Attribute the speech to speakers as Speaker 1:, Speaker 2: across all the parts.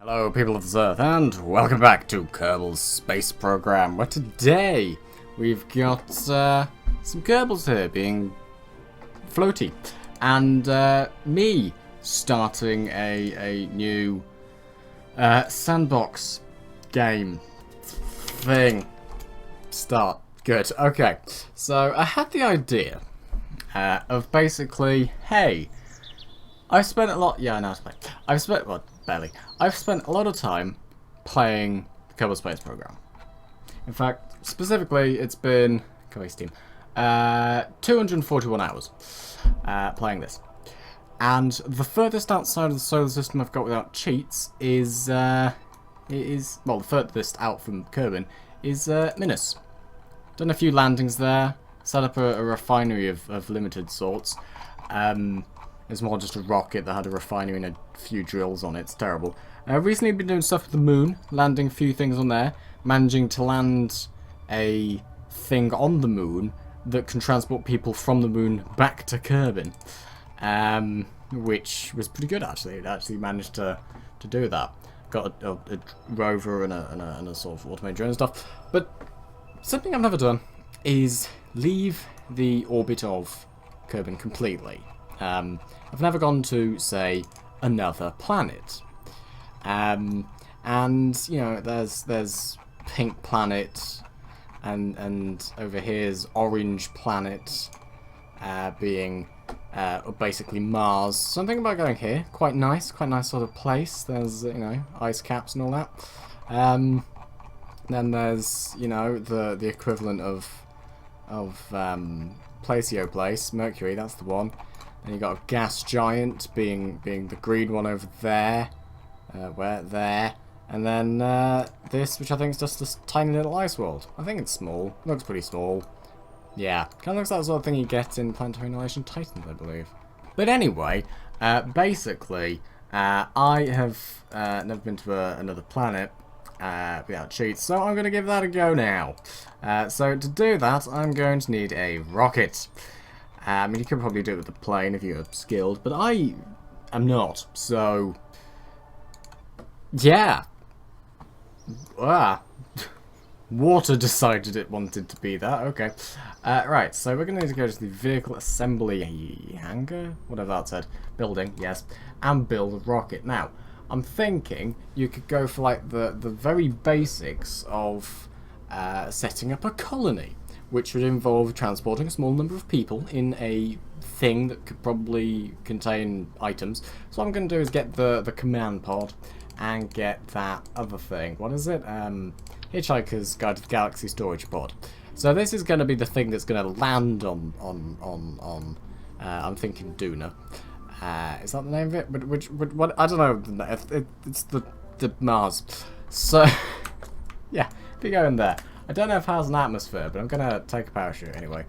Speaker 1: Hello people of this earth and welcome back to Kerbal Space Program, where today we've got some Kerbals here being floaty and me starting a new sandbox game thing. Start. Good. Okay. So I had the idea of basically, hey, I've spent a lot. Yeah, I know how to play. I've spent barely. I've spent a lot of time playing the Kerbal Space Program. In fact, specifically, it's been Steam, 241 hours playing this. And the furthest outside of the solar system I've got without cheats is the furthest out from Kerbin is Minas. Done a few landings there. Set up a refinery of limited sorts. It's more just a rocket that had a refinery and a few drills on it. It's terrible. Recently been doing stuff with the moon, landing a few things on there, managing to land a thing on the moon that can transport people from the moon back to Kerbin, which was pretty good actually. It actually managed to do that. Got a rover and a sort of automated drone and stuff. But something I've never done is leave the orbit of Kerbin completely. I've never gone to, say, another planet. And you know, there's Pink Planet, and over here's Orange Planet, being basically Mars. So I'm thinking about going here. Quite nice sort of place. There's ice caps and all that. Then there's the equivalent of Placio Place, Mercury. That's the one. And you got a gas giant being the green one over there, there, and then this, which I think is just this tiny little ice world. I think it's small. Looks pretty small. Yeah, kind of looks like the sort of thing you get in Planetary Annihilation Titans, I believe. But anyway, basically, I have never been to another planet without cheats, so I'm going to give that a go now. So to do that, I'm going to need a rocket. I mean, you could probably do it with the plane if you're skilled, but I am not, so yeah. Water decided it wanted to be that, okay. Right, so we're going to need to go to the vehicle assembly hangar, whatever that said, building, yes, and build a rocket. Now, I'm thinking you could go for like the very basics of setting up a colony, which would involve transporting a small number of people in a thing that could probably contain items. So what I'm going to do is get the command pod and get that other thing. What is it? Hitchhiker's Guide to the Galaxy storage pod. So this is going to be the thing that's going to land on I'm thinking Duna. Is that the name of it? But what? I don't know. It's the Mars. So yeah, if you go in there. I don't know if it has an atmosphere, but I'm going to take a parachute anyway.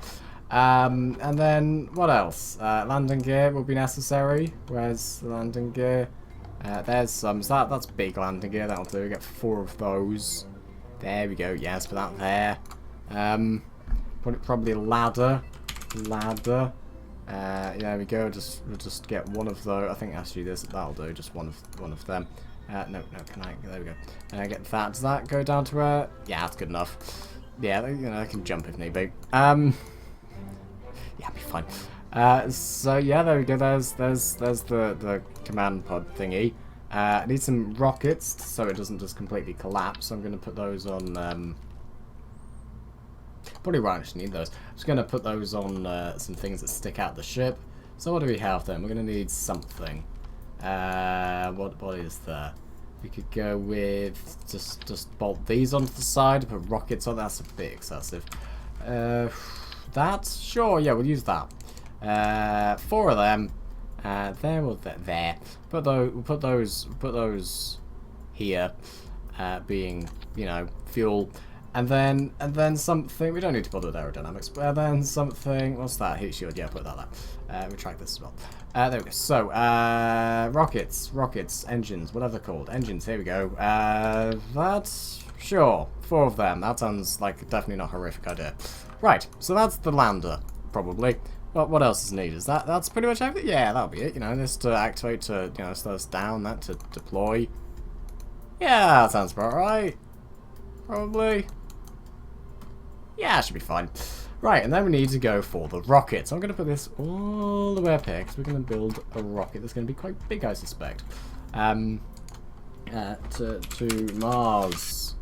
Speaker 1: And then, what else? Landing gear will be necessary. Where's the landing gear? There's some. So that's big landing gear. That'll do. We get 4 of those. There we go. Yes, put that there. Probably a ladder. There we go. We'll just get one of those. I think actually that'll do. Just one of them. No, can I? There we go. Get that. Does that go down to yeah, that's good enough. Yeah, I can jump if need be. Yeah, I'll be fine. So yeah, there we go. There's the command pod thingy. I need some rockets so it doesn't just completely collapse. So I'm going to put those on. Probably won't actually need those. I'm just going to put those on some things that stick out the ship. So what do we have then? We're going to need something. What is there? We could go with just bolt these onto the side, put rockets on. That's a bit excessive. That sure, yeah, we'll use that. 4 of them. There. We'll put those here, being fuel, and then something. We don't need to bother with aerodynamics, but then something. What's that? Heat shield. Yeah, put that there. Retract this as well. There we go. So, rockets, engines, whatever they're called. Engines, here we go. That's, sure, 4 of them. That sounds like definitely not a horrific idea. Right, so that's the lander, probably. What else is needed? That's pretty much everything? Yeah, that'll be it. This to activate to, slow us down, that to deploy. Yeah, that sounds about right. Probably. Yeah, it should be fine. Right, and then we need to go for the rocket. So I'm going to put this all the way up here, because we're going to build a rocket that's going to be quite big, I suspect. To Mars.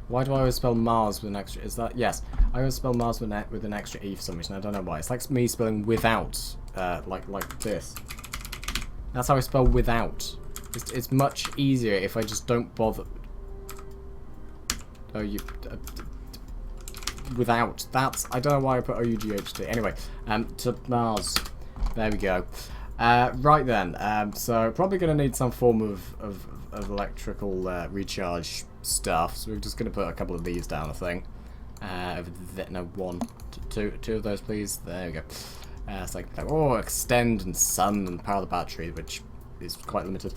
Speaker 1: Why do I always spell Mars with an extra... Is that... Yes, I always spell Mars with an extra E for some reason. I don't know why. It's like me spelling without, like this. That's how I spell without. It's much easier if I just don't bother... Oh, you... without. That's... I don't know why I put O-U-G-H-T. Anyway, to Mars. There we go. Right then. So, probably going to need some form of electrical recharge stuff. So, we're just going to put a couple of these down, I think. No, one. Two of those, please. There we go. It's like, oh, extend and sun and power the battery, which is quite limited.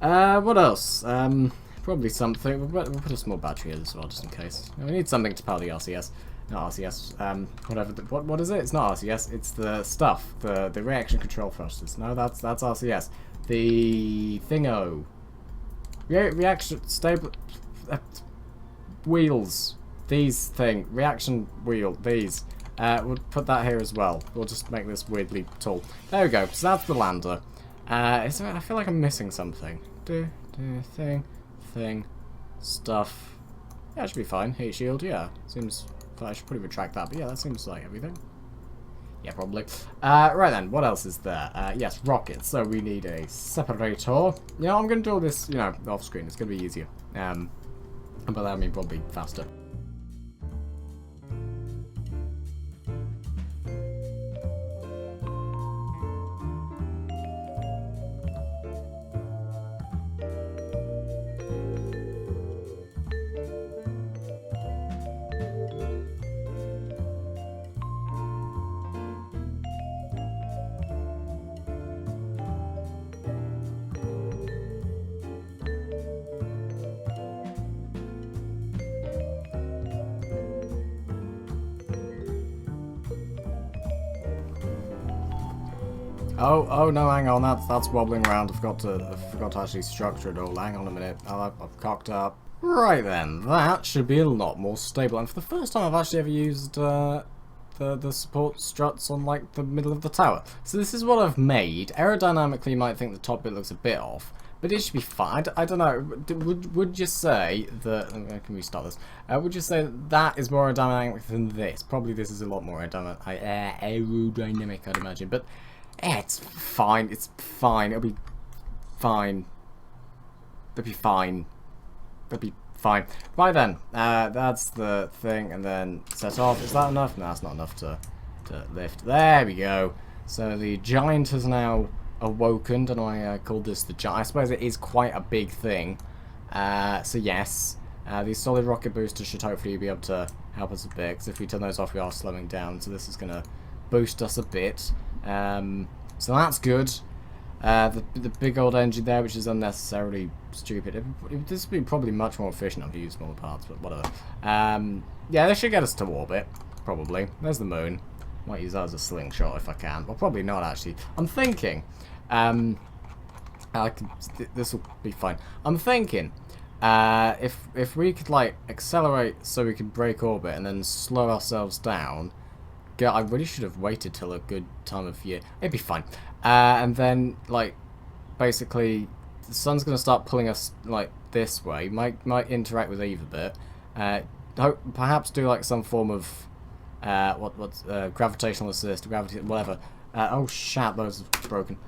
Speaker 1: What else? Probably something. We'll put a small battery here as well, just in case. We need something to power the RCS. Not RCS. Whatever. What is it? It's not RCS. It's the stuff. The reaction control thrusters. No, that's RCS. The thingo. Reaction stable wheels. These reaction wheel. These. We'll put that here as well. We'll just make this weirdly tall. There we go. So that's the lander. I feel like I'm missing something. Thing, stuff. Yeah, it should be fine. Heat shield, yeah. Seems... I should probably retract that, but yeah, that seems like everything. Yeah, probably. Right then, what else is there? Yes, rockets. So we need a separator. You know, I'm going to do all this, you know, off screen. It's going to be easier. And by that I mean probably faster. Oh no, hang on, that's wobbling around. I forgot to actually structure it all. Hang on a minute, I've cocked up. Right then, that should be a lot more stable. And for the first time, I've actually ever used the support struts on like the middle of the tower. So this is what I've made. Aerodynamically, you might think the top bit looks a bit off, but it should be fine. I don't know. Would you say that? Can we start this? Would you say that is more aerodynamic than this? Probably this is a lot more aerodynamic, I'd imagine, but. It's fine. It's fine. It'll be fine. It'll be fine. It'll be fine. Right then. That's the thing, and then set off. Is that enough? No, that's not enough to lift. There we go. So the giant has now awoken. Don't know why I called this the giant. I suppose it is quite a big thing. So yes, these solid rocket boosters should hopefully be able to help us a bit. Because if we turn those off, we are slowing down. So this is gonna boost us a bit. So that's good. The big old engine there, which is unnecessarily stupid. This would be probably much more efficient if you use smaller parts, but whatever. Yeah, this should get us to orbit, probably. There's the moon. Might use that as a slingshot if I can. Well, probably not, actually. I'm thinking, this will be fine. I'm thinking, if we could, like, accelerate so we could break orbit and then slow ourselves down. God, I really should have waited till a good time of year. It'd be fine. And then, like, basically, the sun's going to start pulling us, like, this way. Might interact with Eve a bit. Perhaps do, like, some form of, gravitational assist, gravity, whatever. Oh, shit, those are broken.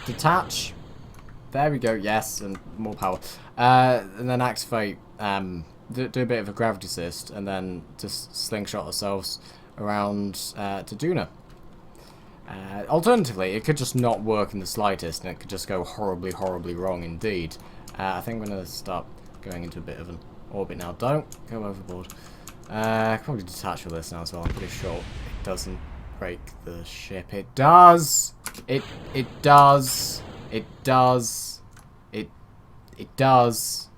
Speaker 1: Detach. There we go, yes, and more power. And then activate, do a bit of a gravity assist, and then just slingshot ourselves around to Duna. Alternatively, it could just not work in the slightest, and it could just go horribly, horribly wrong indeed. I think we're going to start going into a bit of an orbit now. Don't go overboard. Probably detach with this now as well. I'm pretty sure it doesn't break the ship. It does! It does! It does! It does!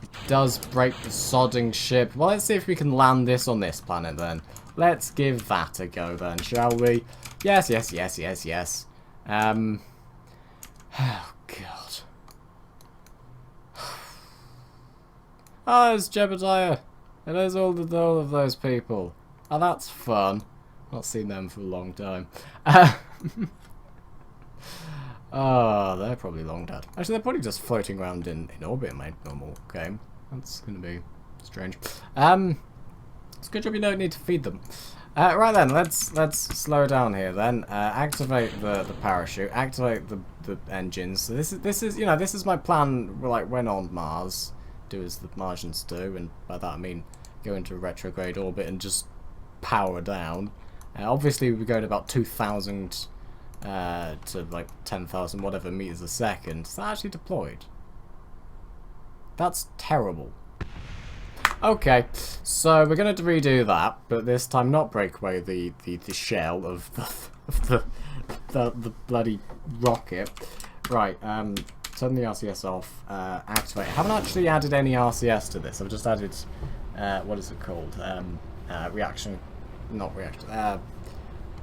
Speaker 1: It does break the sodding ship. Well, let's see if we can land this on this planet then. Let's give that a go then, shall we? Yes, yes, yes, yes, yes. Oh, God. Oh, it's Jebediah. And there's all of those people. Oh, that's fun. Not seen them for a long time. Oh, they're probably long dead. Actually, they're probably just floating around in orbit in my normal game. That's going to be strange. It's a good job you don't need to feed them. Right then, let's slow down here then. Activate the parachute. Activate the engines. So this is my plan. Like when on Mars, do as the Martians do, and by that I mean go into a retrograde orbit and just power down. Obviously, we're going about 2,000 to like 10,000 whatever meters a second. Is that actually deployed? That's terrible. Okay, so we're going to redo that, but this time not break away the shell of the bloody rocket. Right, turn the RCS off, activate. I haven't actually added any RCS to this. I've just added, what is it called?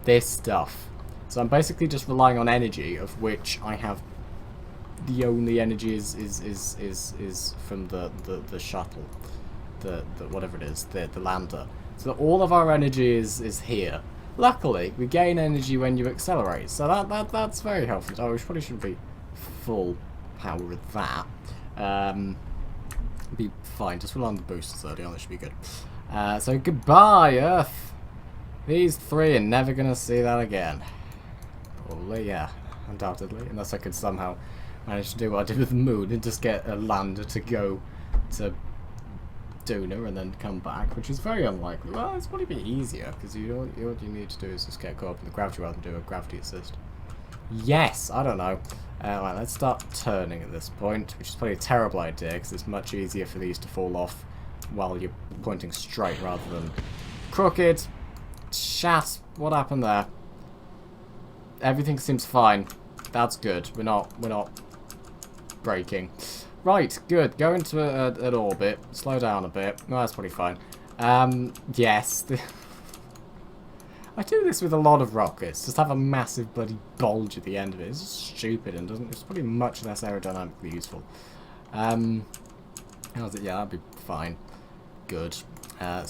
Speaker 1: This stuff. So I'm basically just relying on energy, of which I have the only energy is from the shuttle. The whatever it is, the lander. So all of our energy is here. Luckily, we gain energy when you accelerate, so that's very helpful. Oh, we probably shouldn't be full power with that. Be fine. Just rely on the boosters early on. That should be good. So goodbye, Earth. These three are never gonna see that again. Probably, yeah, undoubtedly, unless I could somehow manage to do what I did with the moon and just get a lander to go to Duna and then come back, which is very unlikely. Well, it's probably be easier because what you need to do is just get caught up in the gravity rather than do a gravity assist. Yes, I don't know. Right, let's start turning at this point, which is probably a terrible idea because it's much easier for these to fall off while you're pointing straight rather than crooked. Shat, what happened there? Everything seems fine. That's good. We're not breaking. Right, good. Go into an orbit. Slow down a bit. No, that's probably fine. Yes. I do this with a lot of rockets. Just have a massive bloody bulge at the end of it. It's just stupid and it's probably much less aerodynamically useful. How's it? Yeah, that'd be fine. Good. So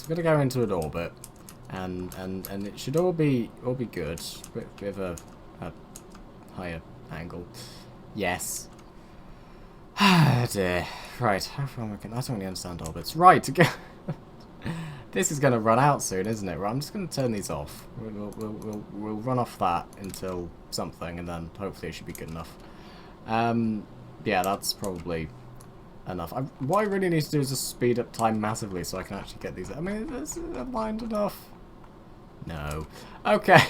Speaker 1: we're gonna go into an orbit, and it should all be good. With a higher angle. Yes. Ah, dear. Right, how far am I going? I don't really understand orbits. Right, this is going to run out soon, isn't it? Right, I'm just going to turn these off. We'll run off that until something, and then hopefully it should be good enough. Yeah, that's probably enough. What I really need to do is just speed up time massively so I can actually get these. I mean, is it aligned enough? No. Okay.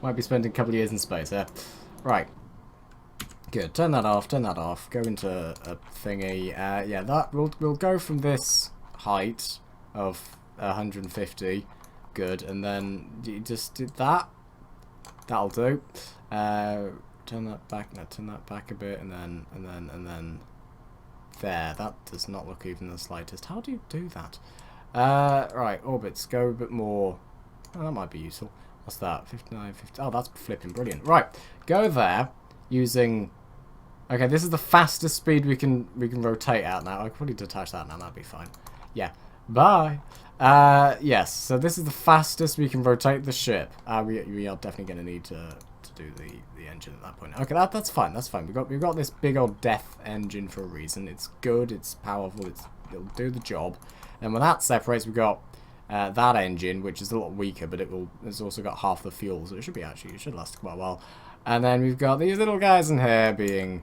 Speaker 1: Might be spending a couple of years in space here. Right. Good. Turn that off. Turn that off. Go into a thingy. Yeah, that we'll go from this height of 150. Good, and then you just did that. That'll do. Turn that back. No, turn that back a bit, and then there. That does not look even the slightest. How do you do that? Right. Orbits. Go a bit more. Oh, that might be useful. What's that? 59, 50. Oh, that's flipping brilliant. Right. Go there using. Okay, this is the fastest speed we can rotate at now. I could probably detach that now. That'd be fine. Yeah. Bye. Yes. So this is the fastest we can rotate the ship. We are definitely going to need to do the engine at that point. Okay, that's fine. That's fine. We've got this big old death engine for a reason. It's good. It's powerful. It'll do the job. And when that separates, we've got that engine, which is a lot weaker, but it's also got half the fuel, so it should last quite a while. And then we've got these little guys in here being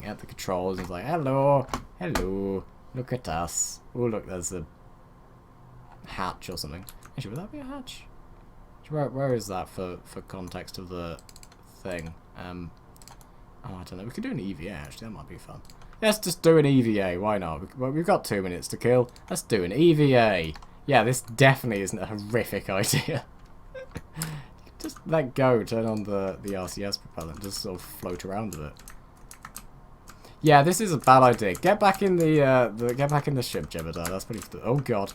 Speaker 1: at the controls. It's like, hello, look at us. Oh, look, there's a hatch or something. Actually, would that be a hatch? Where is that for context of the thing? Oh, I don't know. We could do an EVA, actually. That might be fun. Let's just do an EVA. Why not? We've got 2 minutes to kill. Let's do an EVA. Yeah, this definitely isn't a horrific idea. Just let go, turn on the RCS propeller, and just sort of float around with it. Yeah, this is a bad idea. Get back in the ship, Jebediah. That's pretty. Oh god.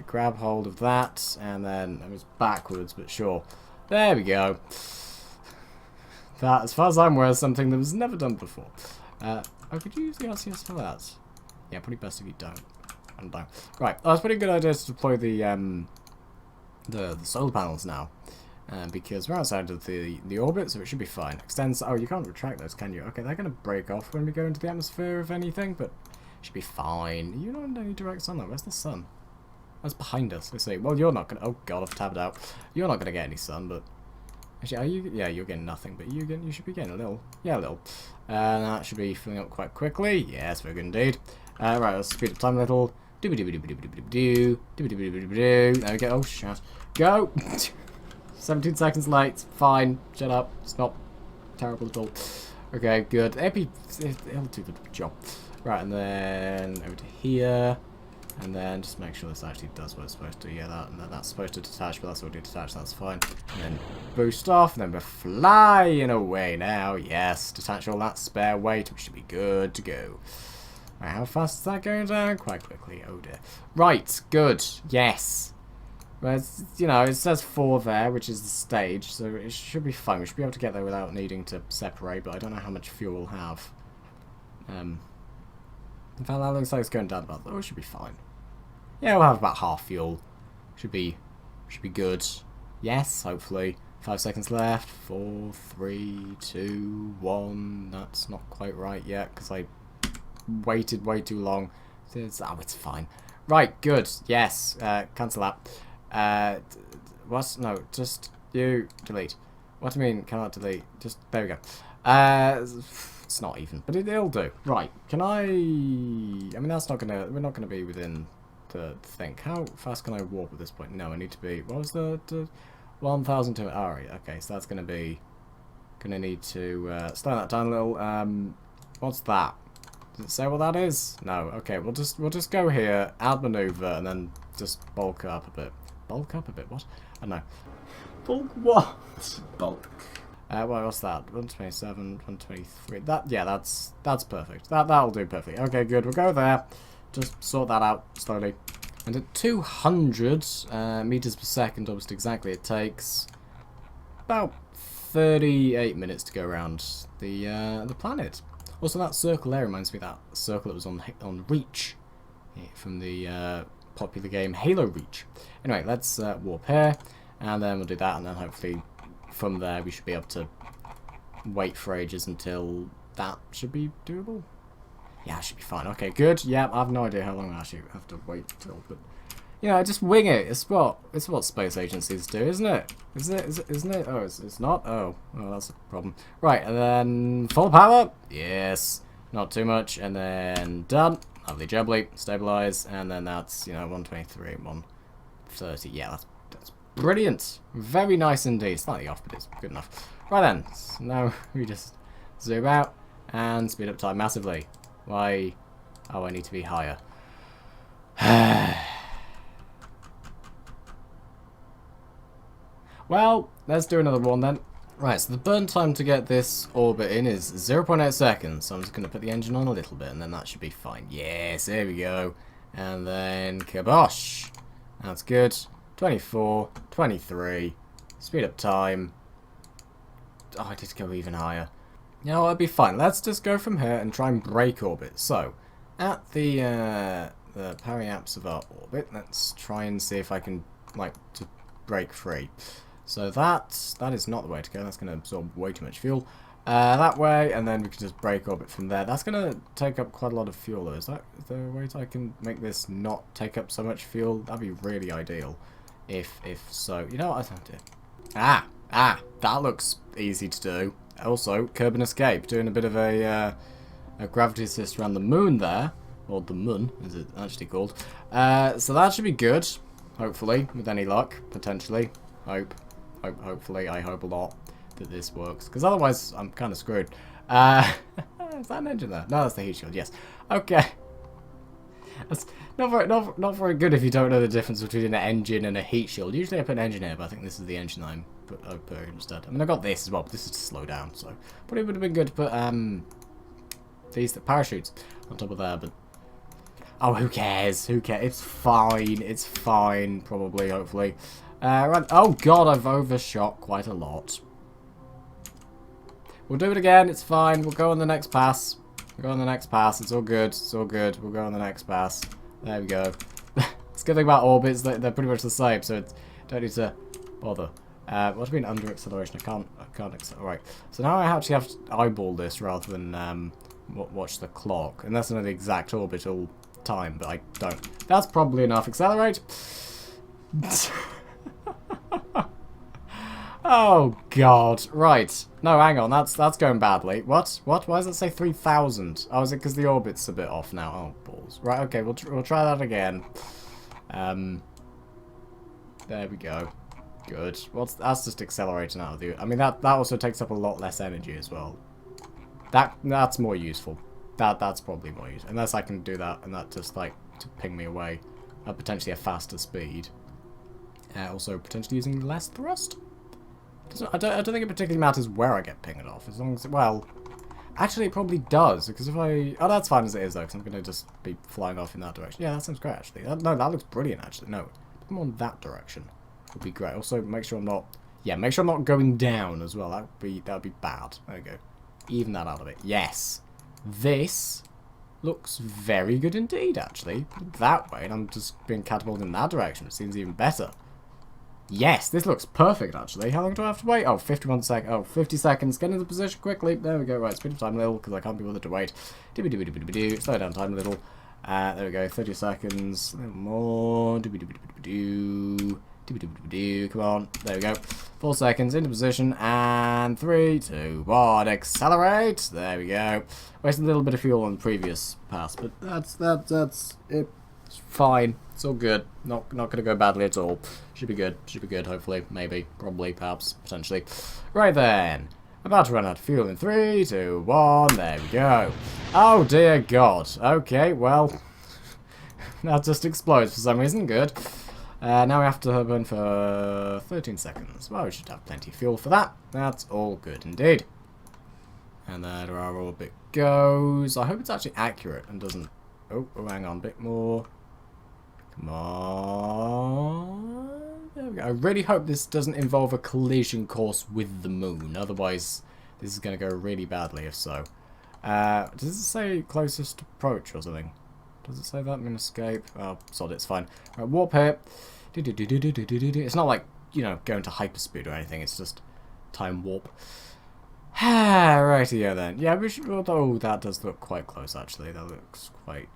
Speaker 1: Grab hold of that, and then it was backwards, but sure. There we go. That, as far as I'm aware, is something that was never done before. I could use the RCS for that. Yeah, probably best if you don't. I don't know. Right, that's a pretty good idea to deploy the solar panels now. Because we're outside of the orbit, so it should be fine. Extends. Oh, you can't retract those, can you? Okay, they're going to break off when we go into the atmosphere, if anything, but it should be fine. You don't have any direct sunlight. Where's the sun? That's behind us. Let's see. Well, you're not going to... Oh, God, I've tabbed out. You're not going to get any sun, but... Actually, are you... Yeah, you're getting nothing, but you should be getting a little. Yeah, a little. That should be filling up quite quickly. Yes, very good indeed. Right, let's speed up time a little. There we go. Oh, shit. Go! 17 seconds late. Fine. Shut up. It's not terrible at all. Okay, good. It'll do the job. Right, and then over to here. And then just make sure this actually does what it's supposed to. Yeah, and then that's supposed to detach, but that's already detached. That's fine. And then boost off. And then we're flying away now. Yes. Detach all that spare weight, which should be good to go. Right, how fast is that going down? Quite quickly. Oh, dear. Right. Good. Yes. Well, you know, it says 4 there, which is the stage, so it should be fine. We should be able to get there without needing to separate, but I don't know how much fuel we'll have. In fact, that looks like it's going down about... Oh, it should be fine. Yeah, we'll have about half fuel. Should be good. Yes, hopefully. 5 seconds left. 4, 3, 2, 1. That's not quite right yet, because I waited way too long. Oh, it's fine. Right, good. Yes. Cancel that. What? No, just you delete. What do you mean cannot delete? Just there we go. It's not even, but it'll do. Right? Can I mean, that's not gonna. We're not gonna be within the thing. How fast can I warp at this point? No, I need to be. What was the 1,002? All right. Okay, so that's gonna be. Gonna need to slow that down a little. What's that? Does it say what that is? No. Okay, we'll just go here, add maneuver, and then just bulk up a bit. Bulk up a bit? What? I don't know. Bulk what? Bulk. What's that? 127, 123. Yeah, that's perfect. That'll do perfectly. Okay, good. We'll go there. Just sort that out slowly. And at 200 meters per second, almost exactly, it takes about 38 minutes to go around the planet. Also, that circle there reminds me of that circle that was on Reach from the popular game Halo Reach. Anyway, let's warp here, and then we'll do that, and then hopefully from there we should be able to wait for ages until that should be doable. Yeah, it should be fine. Okay, good. Yeah, I have no idea how long I actually have to wait till, but you know, just wing it. It's what space agencies do, isn't it? Isn't it? Oh, it's not. Oh, well, that's a problem. Right, and then full power. Yes, not too much, and then done. Lovely jubbly. Stabilize, and then that's 123, 130. Yeah, that's brilliant. Very nice indeed. Slightly off, but it's good enough. Right then. So now we just zoom out and speed up time massively. Why? Oh, I need to be higher. Well, let's do another one then. Right, so the burn time to get this orbit in is 0.8 seconds. So I'm just going to put the engine on a little bit, and then that should be fine. Yes, there we go. And then kibosh. That's good. 24, 23. Speed up time. Oh, I did go even higher. No, I'll be fine. Let's just go from here and try and break orbit. So, at the periaps of our orbit, let's try and see if I can, to break free. So that is not the way to go. That's going to absorb way too much fuel. That way, and then we can just break orbit from there. That's going to take up quite a lot of fuel, though. Is there a way I can make this not take up so much fuel? That'd be really ideal. If so. You know what? I don't do it. That looks easy to do. Also, curb and escape. Doing a bit of a gravity assist around the moon there. Or the moon, is it actually called. So that should be good. Hopefully, with any luck, potentially. Hopefully, I hope a lot that this works, because otherwise I'm kind of screwed. Is that an engine there? No, that's the heat shield. Yes. Okay. That's not very good if you don't know the difference between an engine and a heat shield. Usually I put an engine here, but I think this is the engine I put instead. I mean, I got this as well, but this is to slow down. So, but it would have been good to put the parachutes on top of there, but. Oh, who cares? Who cares? It's fine. It's fine, probably, hopefully. Right. Oh, God, I've overshot quite a lot. We'll do it again. It's fine. We'll go on the next pass. We'll go on the next pass. It's all good. It's all good. We'll go on the next pass. There we go. It's a good thing about orbits. They're pretty much the same, so it's, don't need to bother. What do you mean under acceleration? I can't accelerate. So now I actually have to eyeball this rather than watch the clock. Unless I know the exact orbital time, but I don't. That's probably enough. Accelerate. Oh god. Right. No, hang on. That's going badly. What? What? Why does it say 3,000? Oh, is it because the orbit's a bit off now? Oh, balls. Right. Okay. We'll try that again. There we go. Good. That's just accelerating out of the... I mean, that also takes up a lot less energy as well. That's more useful. That's probably more useful. Unless I can do that, and that just, like, to ping me away at potentially a faster speed. Also, potentially using less thrust. I don't think it particularly matters where I get pinged off. As long as... Well... Actually, it probably does, because if I... Oh, that's fine as it is, though, because I'm going to just be flying off in that direction. Yeah, that sounds great, actually. No, that looks brilliant, actually. No, I'm on that direction. Would be great. Also, make sure I'm not... Yeah, make sure I'm not going down as well. That would be bad. There we go. Even that out of it. Yes. This looks very good indeed, actually. Put it that way, and I'm just being catapulted in that direction. It seems even better. Yes, this looks perfect, actually. How long do I have to wait? Oh, 51 seconds. Oh, 50 seconds. Get into position quickly. There we go. Right, speed up time a little, because I can't be bothered to wait. Slow down time a little. There we go. 30 seconds. A little more. Come on. There we go. 4 seconds. Into position. And 3, 2, 1. Accelerate. There we go. Wasted a little bit of fuel on the previous pass, but that's it. It's fine. It's all good. Not going to go badly at all. Should be good. Should be good, hopefully. Maybe. Probably. Perhaps. Potentially. Right then. About to run out of fuel in 3, 2, 1. There we go. Oh, dear God. Okay, well. That just explodes for some reason. Good. Now we have to burn for 13 seconds. Well, we should have plenty of fuel for that. That's all good indeed. And there our orbit goes. I hope it's actually accurate and doesn't... Oh, hang on. A bit more. Come on. There we go. I really hope this doesn't involve a collision course with the moon. Otherwise, this is going to go really badly if so. Does it say closest approach or something? Does it say that? I'm going to escape. Oh, sod it. It's fine. Right, warp here. It's not like, you know, going to hyperspeed or anything. It's just time warp. Rightio then. Yeah, we should... Oh, that does look quite close, actually. That looks quite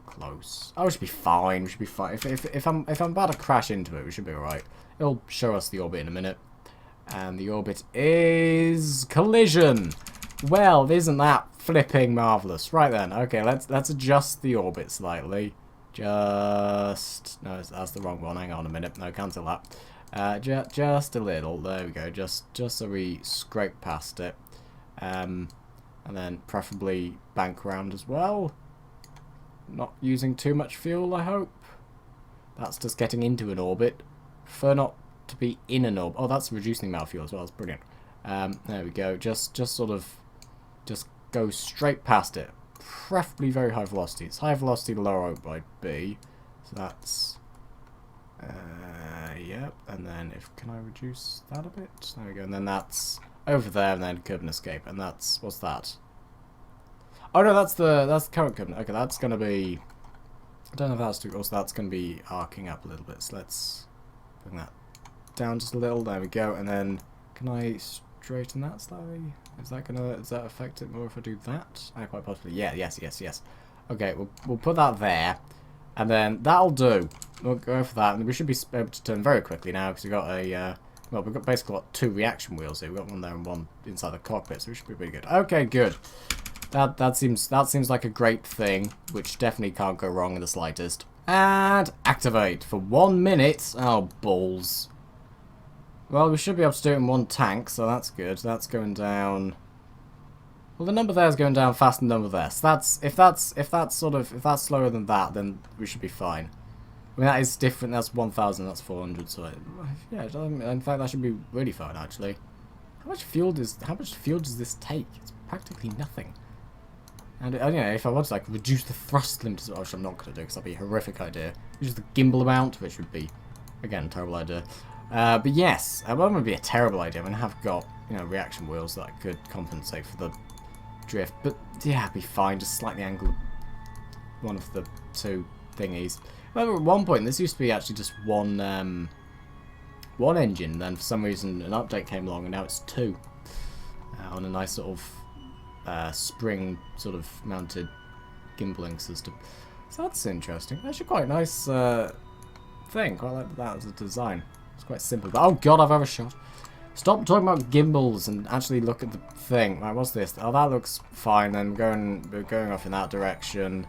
Speaker 1: close. Oh, we should be fine. We should be fine. If I'm about to crash into it, we should be alright. It'll show us the orbit in a minute. And the orbit is... Collision! Well, isn't that flipping marvellous? Right then, okay, let's adjust the orbit slightly. Just... No, that's the wrong one. Hang on a minute. No, cancel that. Just a little. There we go. Just so we scrape past it. And then preferably bank around as well. Not using too much fuel, I hope. That's just getting into an orbit. Prefer not to be in an orbit. Oh, that's reducing the amount of fuel as well. That's brilliant. There we go. Just sort of... Just go straight past it. Preferably very high velocity. It's high velocity, lower orbit by B. So that's... Yep. And then can I reduce that a bit? There we go. And then that's over there, and then curb and escape. And that's... What's that? Oh no, that's the current curve. Okay, that's gonna be... I don't know if that's too... Also, that's gonna be arcing up a little bit. So let's bring that down just a little. There we go. And then can I straighten that slightly? Is that affect it more if I do that? Quite possibly. Yeah. Yes. Okay, we'll put that there, and then that'll do. We'll go for that, and we should be able to turn very quickly now because we've got a... well, we've basically got 2 reaction wheels here. We've got one there and one inside the cockpit, so we should be pretty good. Okay, good. That seems like a great thing, which definitely can't go wrong in the slightest. And activate for 1 minute. Oh, balls. Well, we should be able to do it in 1 tank, so that's good. That's going down. Well, the number there is going down faster than the number there. So if that's slower than that, then we should be fine. I mean, that is different. That's 1,000. That's 400. So yeah, in fact, that should be really fine actually. How much fuel does this take? It's practically nothing. And you know, if I wanted to like reduce the thrust limit, which I'm not going to do because that'd be a horrific idea. Reduce the gimbal amount, which would be again a terrible idea. But yes, that would be a terrible idea. I mean, I have got, you know, reaction wheels that could compensate for the drift. But yeah, it'd be fine. Just slightly angle one of the two thingies. However, at one point, this used to be actually just one engine. Then for some reason, an update came along, and now it's two on a nice sort of spring sort of mounted gimbaling system. So that's interesting. Actually, quite a nice thing. Quite like that as a design. It's quite simple. But, oh god, I've overshot. Stop talking about gimbals and actually look at the thing. Right, what's this? Oh, that looks fine. Then we're going off in that direction.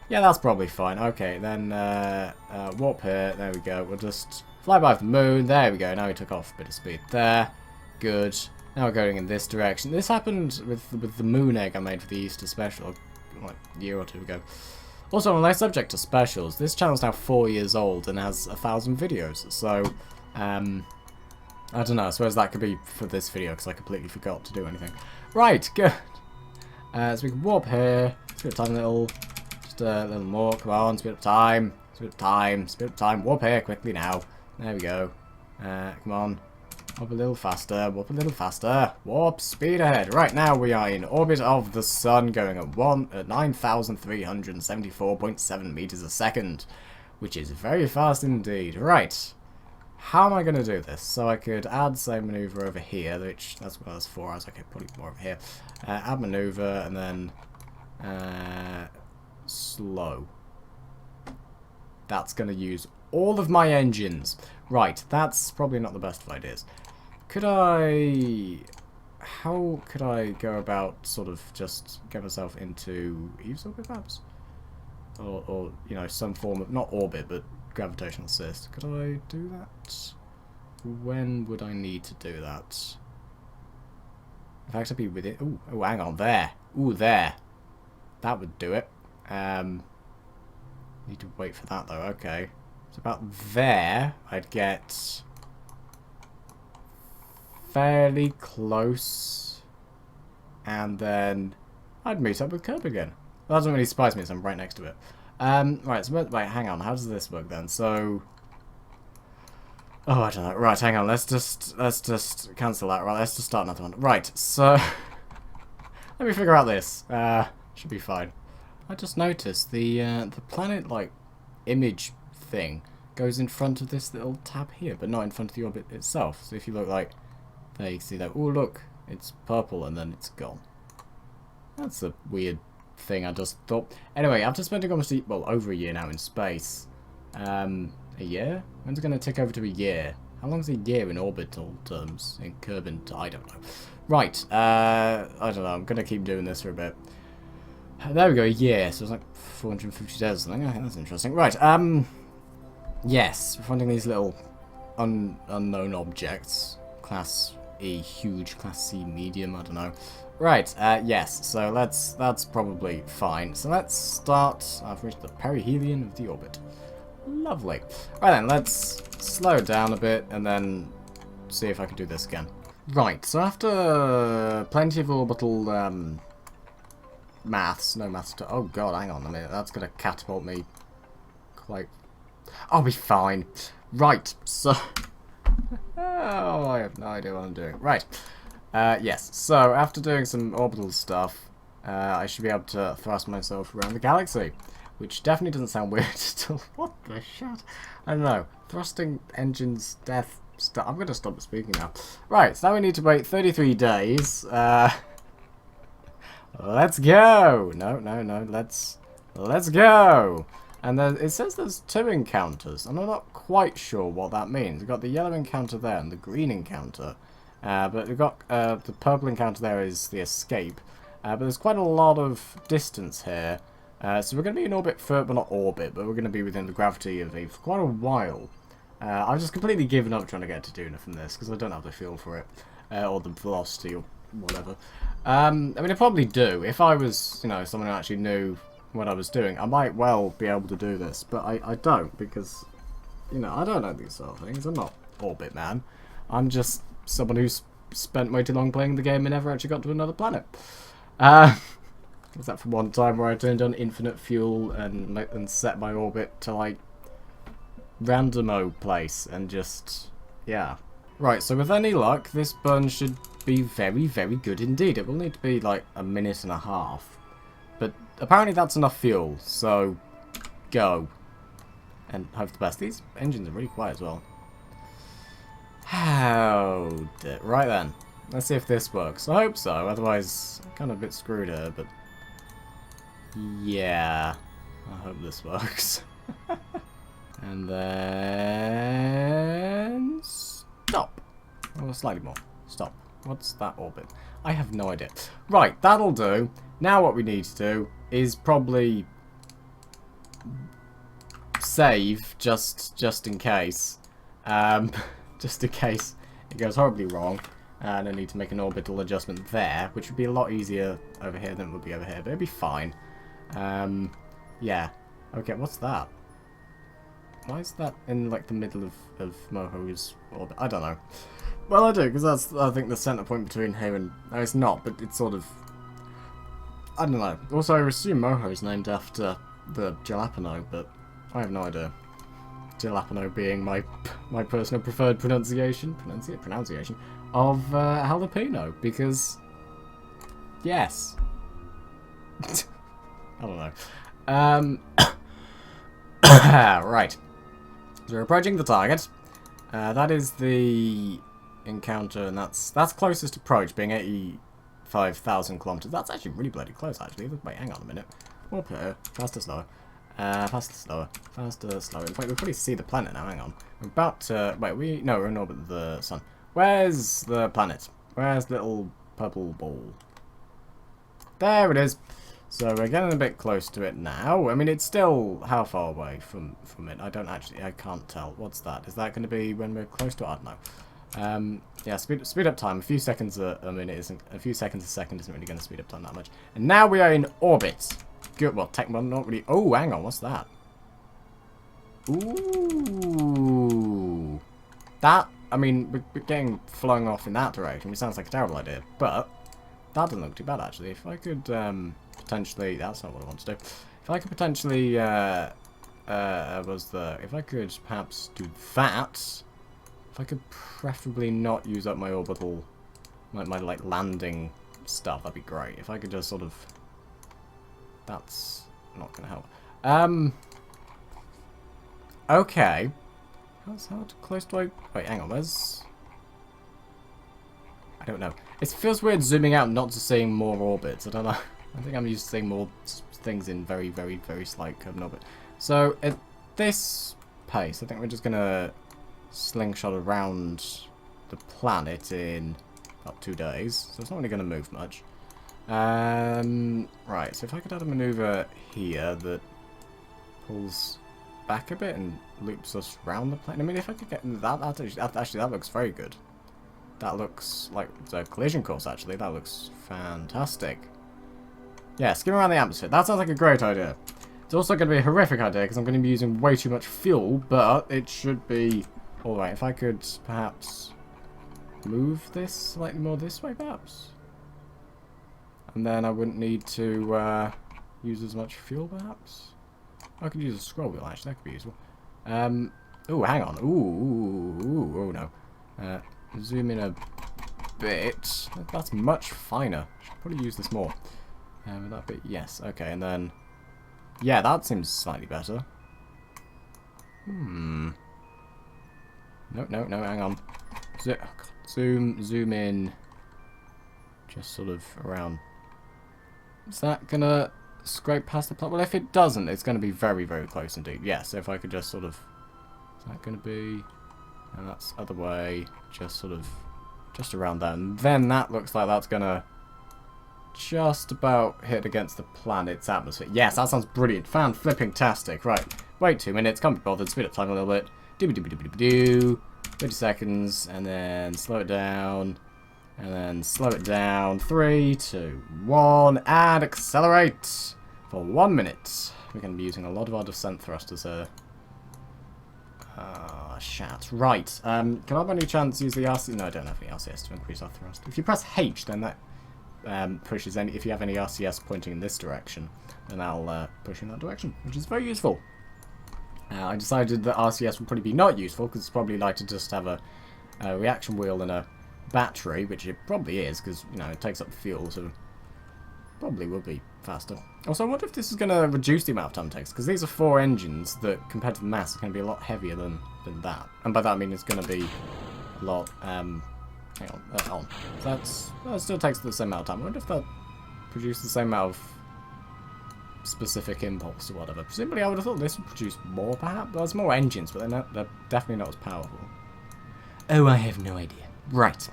Speaker 1: Yeah, that's probably fine. Okay, then warp here. There we go. We'll just fly by the moon. There we go. Now we took off a bit of speed there. Good. Now we're going in this direction. This happened with the moon egg I made for the Easter special like a year or two ago. Also, on the subject of specials, this channel's now 4 years old and has 1,000 videos. So, I don't know. I suppose that could be for this video because I completely forgot to do anything. Right, good. So we can warp here. Speed up time a little. Just a little more. Come on, speed up time. Speed up time. Speed up time. Warp here quickly now. There we go. Come on. Warp a little faster. Warp a little faster. Warp speed ahead. Right now we are in orbit of the sun, going at 9,374.7 meters a second, which is very fast indeed. Right. How am I going to do this? So I could add, say, maneuver over here, which that's what that's for. I was okay, probably more over here. Add maneuver and then slow. That's going to use all of my engines. Right, that's probably not the best of ideas. Could I... How could I go about sort of just get myself into Eve's orbit, perhaps? Or, you know, some form of... Not orbit, but gravitational assist. Could I do that? When would I need to do that? In fact, I'd be with it. Ooh, oh, hang on, there. Ooh, there. That would do it. Need to wait for that, though. Okay. So about there, I'd get fairly close, and then I'd meet up with Kerb again. That doesn't really surprise me, as I'm right next to it. Right, so wait, hang on. How does this work then? So, oh, I don't know. Right, hang on. Let's just cancel that. Right, let's just start another one. Right, so let me figure out this. Should be fine. I just noticed the planet like image thing goes in front of this little tab here, but not in front of the orbit itself. So if you look like there, you can see that. Oh, look, it's purple and then it's gone. That's a weird thing I just thought. Anyway, after spending almost over a year now in space, a year? When's it going to tick over to a year? How long is a year in orbital terms? In Kerbal, I don't know. Right, I don't know. I'm going to keep doing this for a bit. There we go, a year. So it's like 450 days or something. Okay, that's interesting. Right, yes, we're finding these little unknown objects. Class E huge, Class C medium, I don't know. Right, yes, so that's probably fine. So let's start. I've reached the perihelion of the orbit. Lovely. Right then, let's slow down a bit and then see if I can do this again. Right, so after plenty of orbital maths, no maths to... Oh god, hang on a minute, that's going to catapult me quite... I'll be fine. Right, so... Oh, I have no idea what I'm doing. Right, yes, so after doing some orbital stuff, I should be able to thrust myself around the galaxy, which definitely doesn't sound weird at all. What the shit? I don't know. Thrusting engines, death, stuff. I'm going to stop speaking now. Right, so now we need to wait 33 days. Let's go! No, let's go! And then it says there's 2 encounters, and I'm not quite sure what that means. We've got the yellow encounter there and the green encounter. But we've got the purple encounter there is the escape. But there's quite a lot of distance here. So we're going to be in orbit for, well, not orbit, but we're going to be within the gravity of Eve for quite a while. I've just completely given up trying to get to Duna from this, because I don't have the feel for it. Or the velocity, or whatever. I mean, I probably do. If I was, you know, someone who actually knew what I was doing, I might well be able to do this. But I don't, because, you know, I don't know these sort of things. I'm not Orbit Man. I'm just someone who's spent way too long playing the game and never actually got to another planet. Except for one time where I turned on infinite fuel and set my orbit to, like, randomo place and just, yeah. Right, so with any luck, this bun should be very, very good indeed. It will need to be like a minute and a half. But apparently that's enough fuel, so go. And hope for the best. These engines are really quiet as well. Right then. Let's see if this works. I hope so, otherwise I'm kind of a bit screwed here, but yeah. I hope this works. And then stop. Oh, slightly more. Stop. What's that orbit? I have no idea. Right, that'll do. Now what we need to do is probably save just in case. Just in case it goes horribly wrong. And I need to make an orbital adjustment there, which would be a lot easier over here than it would be over here, but it'd be fine. Yeah. Okay, what's that? Why is that in, like, the middle of Moho's orbit? I don't know. Well, I do, because that's, I think, the centre point between here and... No, it's not, but it's sort of... I don't know. Also, I assume Moho's named after the Jalapeno, but I have no idea. Jalapeno being my personal preferred pronunciation of jalapeno, because... Yes. I don't know. Right. So we're approaching the target. That is the encounter, and that's closest approach, being 85,000 kilometers. That's actually really bloody close, actually. Wait, hang on a minute. Up here. Faster, slower. Faster, slower. Faster, slower. In fact, we'll probably see the planet now. Hang on. We're about to... Wait, no, we're in orbit with the sun. Where's the planet? Where's the little purple ball? There it is. So we're getting a bit close to it now. I mean, it's still how far away from it? I can't tell. What's that? Is that going to be when we're close to it? I don't know. Yeah, speed up time. A few seconds a minute isn't... A few seconds a second isn't really going to speed up time that much. And now we are in orbit. Good. Well, well, not really... Oh, hang on. What's that? Ooh. That... I mean, we're getting flung off in that direction, which sounds like a terrible idea. But that doesn't look too bad, actually. If I could... potentially, that's not what I want to do. If I could potentially, if I could perhaps do that, if I could preferably not use up my orbital, my like landing stuff, that'd be great. If I could just sort of, that's not gonna help. Okay. How close do I, wait, hang on, where's, I don't know. It feels weird zooming out and not just seeing more orbits, I don't know. I think I'm used to seeing more things in very, very, very slight curve and orbit. So, at this pace, I think we're just going to slingshot around the planet in about 2 days. So it's not really going to move much. Right, so if I could add a maneuver here that pulls back a bit and loops us around the planet. I mean, if I could get that, actually, that looks very good. That looks like the collision course, actually. That looks fantastic. Yeah, skim around the atmosphere. That sounds like a great idea. It's also going to be a horrific idea because I'm going to be using way too much fuel, but it should be alright. If I could perhaps move this slightly more this way, perhaps? And then I wouldn't need to use as much fuel, perhaps? I could use a scroll wheel, actually. That could be useful. Ooh, hang on. Ooh, oh no. Zoom in a bit. That's much finer. Should probably use this more. With that bit, yes. Okay, and then... Yeah, that seems slightly better. No, hang on. Zoom in. Just sort of around. Is that gonna scrape past the plot? Well, if it doesn't, it's gonna be very, very close indeed. Yeah, so if I could just sort of... Is that gonna be... And that's other way. Just sort of... Just around there. And then that looks like that's gonna... just about hit against the planet's atmosphere. Yes, that sounds brilliant. Fan-flipping-tastic. Right. Wait 2 minutes. Can't be bothered. Speed up time a little bit. Do-do-do-do-do-do. 30 seconds. And then slow it down. And then slow it down. 3, 2, 1. And accelerate. For 1 minute. We're going to be using a lot of our descent thrusters here. Shat. Right. Can I by any chance use the RCS? No, I don't have any RCS to increase our thrust. If you press H, then that... pushes any, if you have any RCS pointing in this direction, then I'll push in that direction, which is very useful. I decided that RCS would probably be not useful because it's probably like to just have a reaction wheel and a battery, which it probably is, because, you know, it takes up fuel, so probably will be faster. Also, I wonder if this is going to reduce the amount of time it takes, because these are 4 engines that, compared to the mass, are going to be a lot heavier than that. And by that I mean it's going to be a lot, hang on, so that still takes the same amount of time. I wonder if that produces the same amount of specific impulse or whatever. Presumably I would have thought this would produce more, perhaps. Well, there's more engines, but they're definitely not as powerful. Oh, I have no idea. Right.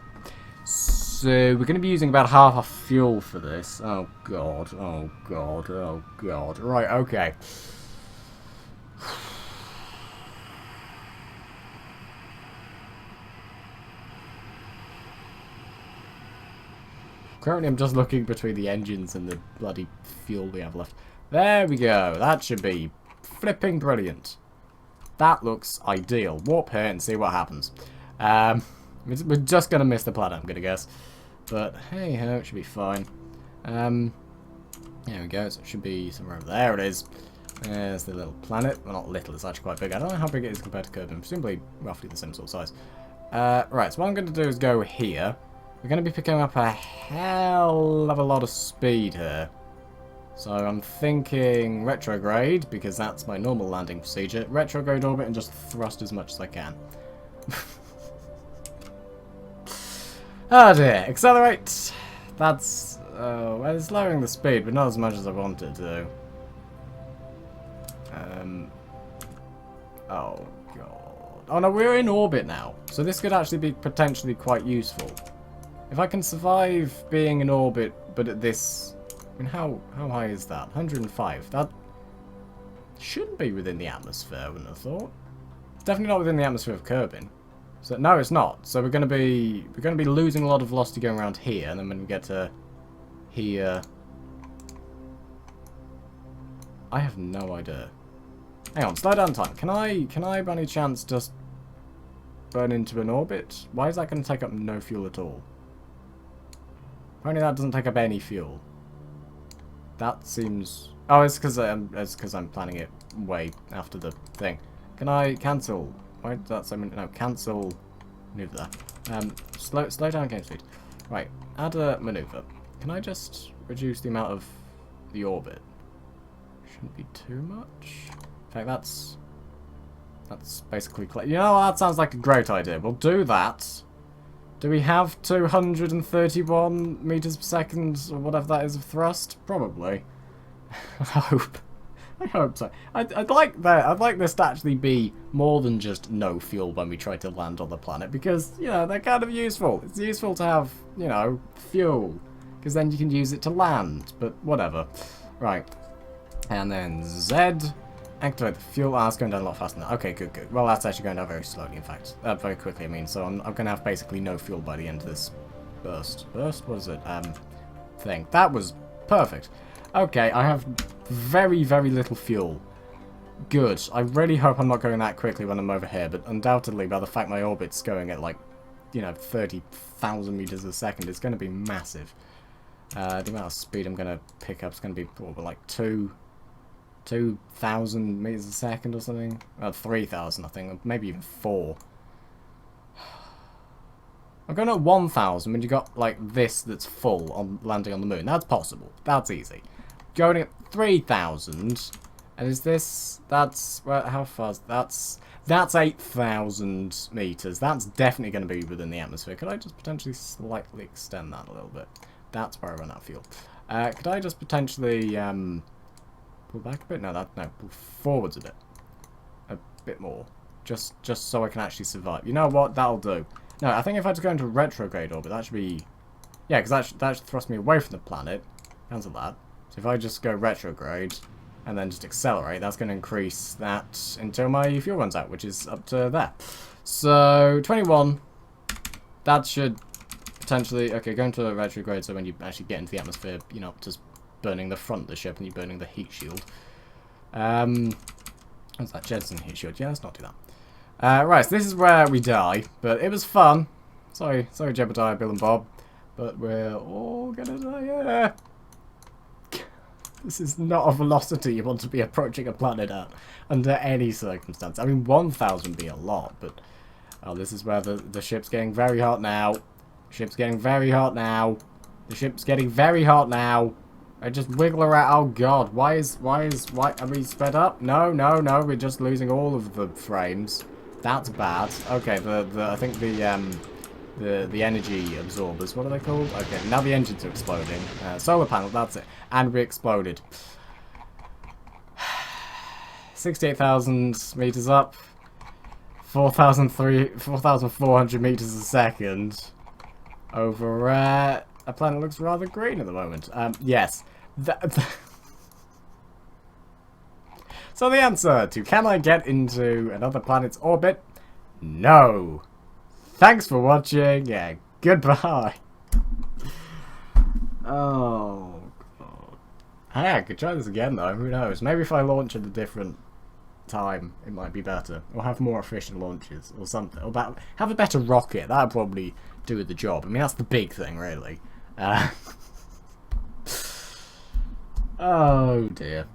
Speaker 1: So, we're going to be using about half our fuel for this. Oh, God. Oh, God. Oh, God. Right, okay. Currently, I'm just looking between the engines and the bloody fuel we have left. There we go. That should be flipping brilliant. That looks ideal. Warp here and see what happens. We're just going to miss the planet, I'm going to guess. But, hey ho, it should be fine. There we go. So it should be somewhere over there. It is. There's the little planet. Well, not little, it's actually quite big. I don't know how big it is compared to Kerbal. Presumably roughly the same sort of size. Right, so what I'm going to do is go here. We're going to be picking up a hell of a lot of speed here. So I'm thinking retrograde, because that's my normal landing procedure. Retrograde orbit and just thrust as much as I can. Oh dear, accelerate! That's, well, it's lowering the speed, but not as much as I wanted to. Oh god. Oh no, we're in orbit now, so this could actually be potentially quite useful. If I can survive being in orbit, but at this... I mean, how high is that? 105. That shouldn't be within the atmosphere, I wouldn't have thought. It's definitely not within the atmosphere of Kerbin. So no, it's not. So we're gonna be losing a lot of velocity going around here, and then when we get to here, I have no idea. Hang on, slow down time. Can I by any chance just burn into an orbit? Why is that going to take up no fuel at all? Apparently that doesn't take up any fuel. That seems... Oh, it's because I'm planning it way after the thing. Can I cancel? Why did that say... No, cancel maneuver there. Slow down game speed. Right, add a maneuver. Can I just reduce the amount of the orbit? Shouldn't be too much. In fact, that's basically... You know, that sounds like a great idea. We'll do that. Do we have 231 meters per second, or whatever that is, of thrust? Probably. I hope. I hope so. I'd like this to actually be more than just no fuel when we try to land on the planet, because, you know, they're kind of useful. It's useful to have, you know, fuel, because then you can use it to land, but whatever. Right. And then Z. Activate the fuel. Ah, it's going down a lot faster than that. Okay, good, good. Well, that's actually going down very slowly, in fact. Very quickly, I mean. So I'm going to have basically no fuel by the end of this burst. Burst? What is it? Thing. That was perfect. Okay, I have very, very little fuel. Good. I really hope I'm not going that quickly when I'm over here, but undoubtedly, by the fact my orbit's going at, like, you know, 30,000 meters a second, it's going to be massive. The amount of speed I'm going to pick up is going to be probably like 2,000 meters a second or something. 3,000, I think. Maybe even 4. I'm going at 1,000 when you got, like, this that's full on landing on the moon. That's possible. That's easy. Going at 3,000. And is this... That's... Well, how far is... That's 8,000 meters. That's definitely going to be within the atmosphere. Could I just potentially slightly extend that a little bit? That's where I run out of fuel. Could I just potentially... pull back a bit? No, pull forwards a bit. A bit more. Just so I can actually survive. You know what? That'll do. No, I think if I just go into retrograde orbit, that should be... Yeah, because that should thrust me away from the planet. Cancel that. So if I just go retrograde, and then just accelerate, that's going to increase that until my fuel runs out, which is up to there. So, 21. That should potentially... Okay, go into retrograde, so when you actually get into the atmosphere, you're not just burning the front of the ship and you're burning the heat shield. What's that? Jettison heat shield. Yeah, let's not do that. Right, so this is where we die, but it was fun. Sorry Jebediah, Bill and Bob, but we're all gonna die here. This is not a velocity you want to be approaching a planet at, under any circumstance. I mean, 1,000 would be a lot, but... Oh, this is where the ship's getting very hot now. Ship's getting very hot now. The ship's getting very hot now. I just wiggle around. Oh god, why are we sped up? No, we're just losing all of the frames. That's bad. Okay, I think the energy absorbers, what are they called? Okay, now the engines are exploding. Solar panel, that's it. And we exploded. 68,000 meters up. 4,400 meters a second. Over a planet looks rather green at the moment. Yes. So the answer to can I get into another planet's orbit? No. Thanks for watching. Yeah, goodbye. Oh, God. Hey, I could try this again though. Who knows? Maybe if I launch at a different time, it might be better. Or have more efficient launches or something. Or have a better rocket. That would probably do the job. I mean, that's the big thing, really. Oh, dear.